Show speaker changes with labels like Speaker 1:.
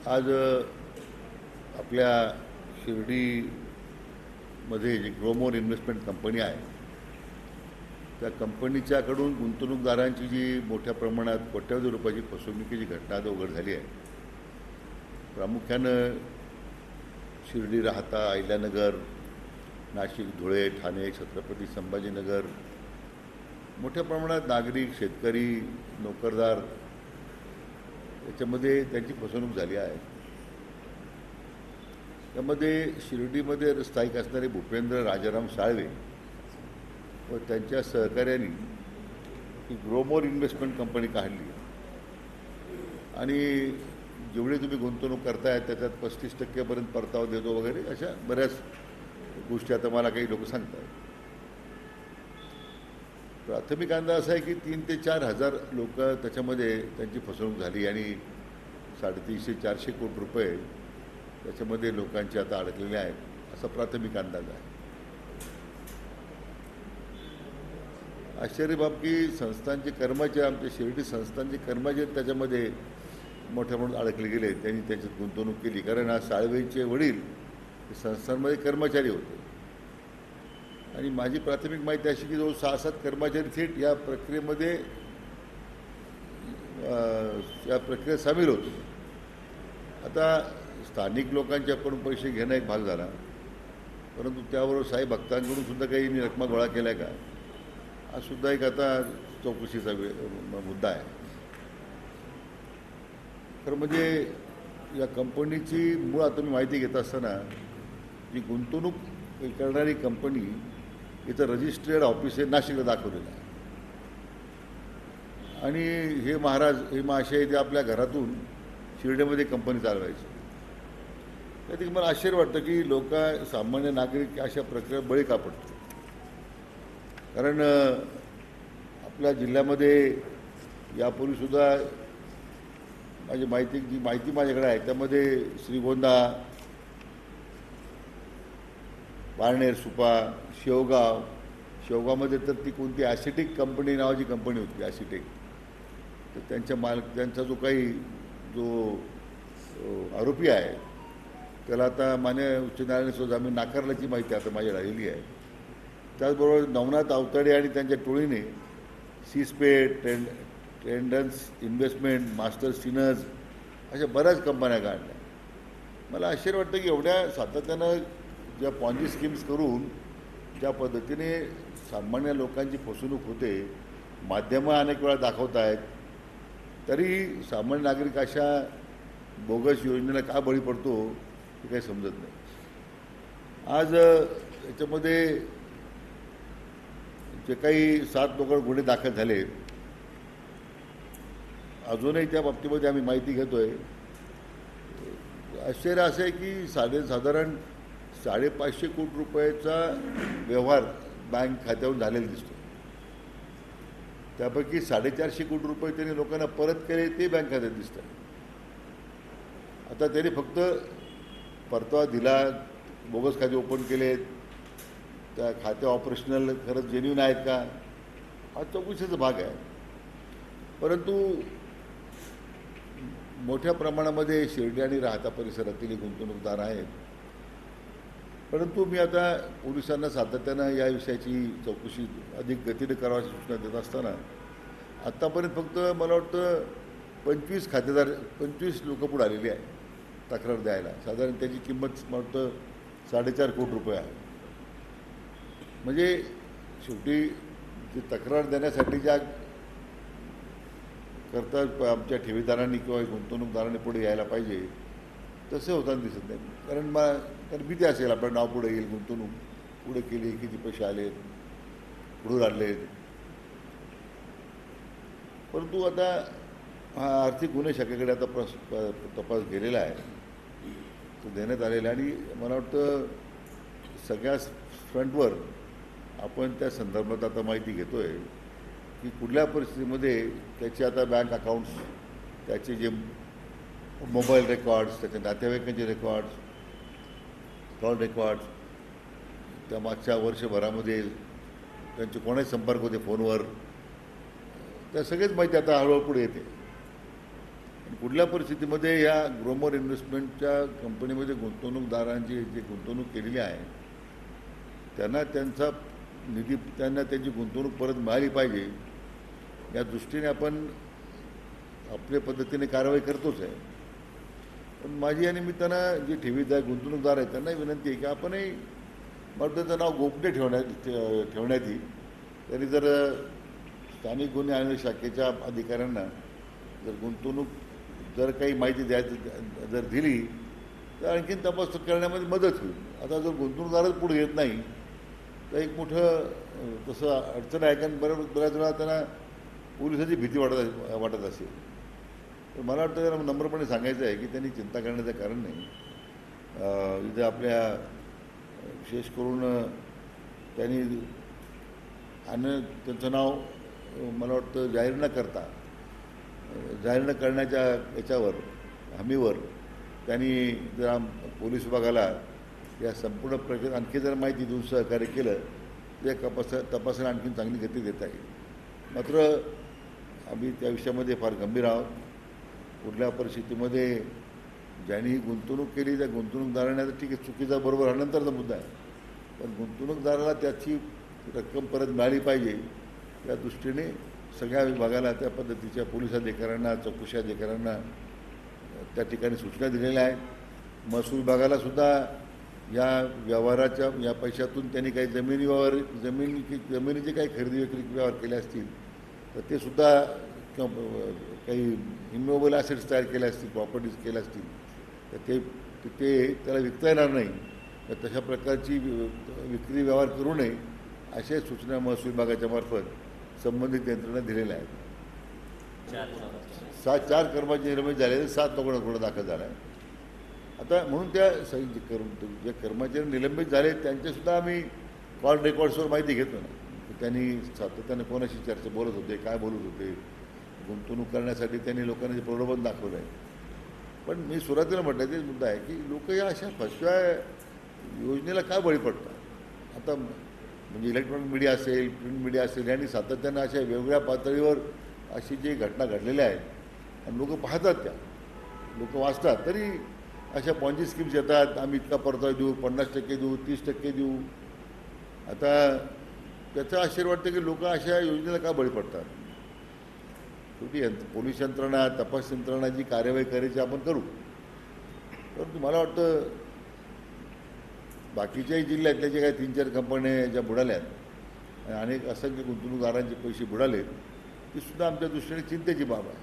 Speaker 1: आज आपल्या शिर्डीमध्ये जी Gromor investment company आहे त्या कंपनीच्याकडून गुंतवणूकदारांची जी मोठ्या प्रमाणात कोट्यवधी रुपयाची फसवणुकीची घटना आता उघड झाली आहे. प्रामुख्यानं शिर्डी, राहता, अहिल्यानगर, नाशिक, धुळे, ठाणे, छत्रपती संभाजीनगर मोठ्या प्रमाणात नागरिक, शेतकरी, नोकरदार याच्यामध्ये त्यांची फसवणूक झाली आहे. त्यामध्ये शिर्डीमध्ये स्थायिक असणारे भूपेंद्र राजाराम साळवे व त्यांच्या सहकार्यांनी ही ग्रोमोर इन्व्हेस्टमेंट कंपनी काढली आणि जेवढी तुम्ही गुंतवणूक करताय त्याच्यात 35% परतावा देतो वगैरे अशा बऱ्याच गोष्टी आता मला काही लोक सांगतात. प्राथमिक अंदाज असा आहे की 3 ते 4 हजार लोक त्याच्यामध्ये त्यांची फसवणूक झाली आणि 350-400 कोटी रुपये त्याच्यामध्ये लोकांचे आता अडकलेले आहेत असा प्राथमिक अंदाज आहे. आश्चर्य बाब की संस्थांचे कर्मचारी, आमच्या शिर्डी संस्थांचे कर्मचारी त्याच्यामध्ये मोठ्या प्रमाणात अडकले गेले. त्यांनी त्याच्यात गुंतवणूक केली कारण आज साळवेंचे वडील संस्थांमध्ये कर्मचारी होते आणि माझी प्राथमिक माहिती अशी की जवळ 6-7 कर्मचारी थेट या प्रक्रियेत सामील होते. आता स्थानिक लोकांच्याकडून पैसे घेणं एक भाग झाला, परंतु त्याबरोबर साई भक्तांकडून सुद्धा काही रकमा गोळा केल्या का हा सुद्धा एक आता चौकशीचा मुद्दा आहे. तर म्हणजे या कंपनीची मुळात तुम्ही माहिती घेत असताना जी गुंतवणूक करणारी कंपनी इथं रजिस्ट्रेड ऑफिस आहे नाशिकला दाखवलेलं आहे आणि हे महाशय ते आपल्या घरातून शिर्डीमध्ये कंपनी चालवायची. त्यात मला आश्चर्य वाटतं की लोक, सामान्य नागरिक अशा प्रक्रियेत बळी का पडतो. कारण आपल्या जिल्ह्यामध्ये यापूर्वीसुद्धा जी माहिती माझ्याकडे आहे त्यामध्ये श्रीगोंदा, पारनेर, सुपा, शेवगावमध्ये तर ती कोणती ॲसिटिक कंपनी नावाची कंपनी होती, ॲसिटिक. तर त्यांचा जो आरोपी आहे त्याला आता मान्य उच्च न्यायालयाने सुद्धा जामीन नाकारल्याची माहिती आता माझ्या राहिली आहे. त्याचबरोबर नवनाथ अवताडे आणि त्यांच्या टोळीने सीस्पेड, ट्रेंडन्स इन्व्हेस्टमेंट, मास्टर सिनर्स अशा बऱ्याच कंपन्या काढल्या. मला आश्चर्य वाटतं की एवढ्या सातत्यानं ज्या पॉन्जी स्कीम्स करून ज्या पद्धतीने सामान्य लोकांची फसवणूक होते, माध्यमं अनेक वेळा दाखवत आहेत, तरी सामान्य नागरिक अशा बोगस योजनेला का बळी पडतो हे काही समजत नाही. आज याच्यामध्ये जे काही 7 लोक गुन्हे दाखल झाले, अजूनही त्या बाबतीमध्ये आम्ही माहिती घेतोय. आश्चर्य असं आहे की साधारण 550 कोटी रुपयाचा व्यवहार बँक खात्यावरून झालेला दिसतो. त्यापैकी 450 कोटी रुपये त्यांनी लोकांना परत केले ते बँक खात्यात दिसतात. आता त्यांनी फक्त परतावा दिला, बोगस खाते ओपन केलेत, त्या खाते ऑपरेशनल खरंच जेन्युइन आहेत का हा चौकशीचा भाग आहे. परंतु मोठ्या प्रमाणामध्ये शिर्डी आणि राहता परिसरातील गुंतवणूकदार आहेत. परंतु मी आता पोलिसांना सातत्यानं या विषयाची चौकशी अधिक गतीने करावाची सूचना देत असताना आत्तापर्यंत फक्त मला वाटतं 25 लोक पुढे आलेली आहे तक्रार द्यायला. साधारण त्याची किंमत मला वाटतं 4.5 कोटी रुपये आहे. म्हणजे शेवटी जी तक्रार देण्यासाठी ज्या करता आमच्या ठेवीदारांनी किंवा गुंतवणूकदारांनी पुढे यायला पाहिजे तसे होताना दिसत नाही. कारण भीती असेल आपलं नाव पुढे येईल, गुंतवणूक पुढे केली, किती पैसे आलेत, पुढून आणलेत. परंतु आता हा आर्थिक गुन्हे शाखेकडे आता तपास गेलेला आहे, तो देण्यात आलेला आहे आणि मला वाटतं सगळ्या फ्रंटवर आपण त्या संदर्भात आता माहिती घेतो आहे की कुठल्या परिस्थितीमध्ये त्याचे आता बँक अकाउंट्स, त्याचे जे मोबाईल रेकॉर्ड्स, त्याच्या नातेवाईकांचे रेकॉर्ड्स, कॉल रेकॉर्ड्स, त्या मागच्या वर्षभरामध्ये त्यांचे कोणाचे संपर्क होते फोनवर, त्या सगळीच माहिती आता हळूहळू पुढे येते. कुठल्या परिस्थितीमध्ये या ग्रोमर इन्व्हेस्टमेंटच्या कंपनीमध्ये गुंतवणूकदारांची जी गुंतवणूक केलेली आहे त्यांना त्यांचा निधी त्यांना त्यांची गुंतवणूक परत मिळाली पाहिजे या दृष्टीने आपण आपल्या पद्धतीने कारवाई करतोच आहे. पण माझी या निमित्तानं जे ठेवीदार गुंतवणूकदार आहेत त्यांना विनंती आहे की आपणही त्यांचं नाव गोपनीय ठेवण्यात येईल. तरी जर स्थानिक गुन्हे अन्वेषण शाखेच्या अधिकाऱ्यांना जर गुंतवणूक जर काही माहिती द्यायची जर दिली तर आणखीन तपास करण्यामध्ये मदत होईल. आता जर गुंतवणूकदारच पुढे येत नाही तर एक मोठं तसं अडचण आहे. कारण बऱ्याच वेळा त्यांना पोलिसाची भीती वाटत असेल. तर मला वाटतं त्यांना नम्रपणे सांगायचं आहे की त्यांनी चिंता करण्याचं कारण नाही. इथे आपल्या विशेष करून त्यांनी त्यांचं नाव मला वाटतं जाहीर न करण्याच्या याच्यावर हमीवर त्यांनी जर पोलीस विभागाला या संपूर्ण प्रक्रियेत आणखी जर माहिती देऊन सहकार्य केलं तर तपासाला आणखीन चांगली गती देता येईल. मात्र आम्ही त्या विषयामध्ये फार गंभीर आहोत. कुठल्या परिस्थितीमध्ये ज्यांनी ही गुंतवणूक केली त्या गुंतवणूकदारांना ठीक आहे चुकीचा बरोबर हा नंतरचा मुद्दा आहे. पण गुंतवणूकदाराला त्याची रक्कम परत मिळाली पाहिजे या दृष्टीने सगळ्या विभागाला त्या पद्धतीच्या पोलीस अधिकाऱ्यांना चौकशी अधिकाऱ्यांना त्या ठिकाणी सूचना दिलेल्या आहेत. महसूल विभागाला सुद्धा या व्यवहाराच्या या पैशातून त्यांनी काही जमिनीचे काही खरेदी विक्री व्यवहार केले असतील तर ते सुद्धा काही इमोबल ॲसेट्स तयार केले असतील प्रॉपर्टीज केल्या असतील तर ते त्याला विकता येणार नाही. तर तशा प्रकारची विक्री व्यवहार करू नये अशा सूचना महसूल विभागाच्या मार्फत संबंधित यंत्रणा दिलेल्या आहेत. 4 कर्मचारी निलंबित झाले, 7 लोकांना गुन्हा दाखल झाला आहे. आता म्हणून त्या जे कर्मचारी निलंबित झाले त्यांचेसुद्धा आम्ही कॉल रेकॉर्ड्सवर माहिती घेतो ना. त्यांनी सातत्याने कोणाशी चर्चा बोलत होते, काय बोलत होते, गुंतवणूक करण्यासाठी त्यांनी लोकांना जे प्रलोभन दाखवलं आहे. पण मी सुरुवातीला म्हटलं तेच मुद्दा आहे की लोक या अशा फसव्या योजनेला काय बळी पडतात. आता म्हणजे इलेक्ट्रॉनिक मीडिया असेल, प्रिंट मीडिया असेल यांनी सातत्यानं अशा वेगवेगळ्या पातळीवर अशी जी घटना घडलेल्या आहेत आणि लोक पाहतात, त्या लोक वाचतात, तरी अशा पॉन्जी स्कीम्स येतात. आम्ही इतका परतावा देऊ, 50% देऊ, 30% देऊ. आता त्याचं आश्चर्य वाटतं की लोक अशा योजनेला का बळी पडतात. शेवटी पोलीस यंत्रणा तपास यंत्रणा जी कार्यवाही करायची आपण करू. परंतु मला वाटतं बाकीच्याही जिल्ह्यातल्या जे काही 3-4 कंपन्या ज्या बुडाल्या आहेत आणि अनेक असंख्य गुंतवणूकदारांचे पैसे बुडाले ती सुद्धा आमच्या दृष्टीने चिंतेची बाब आहे.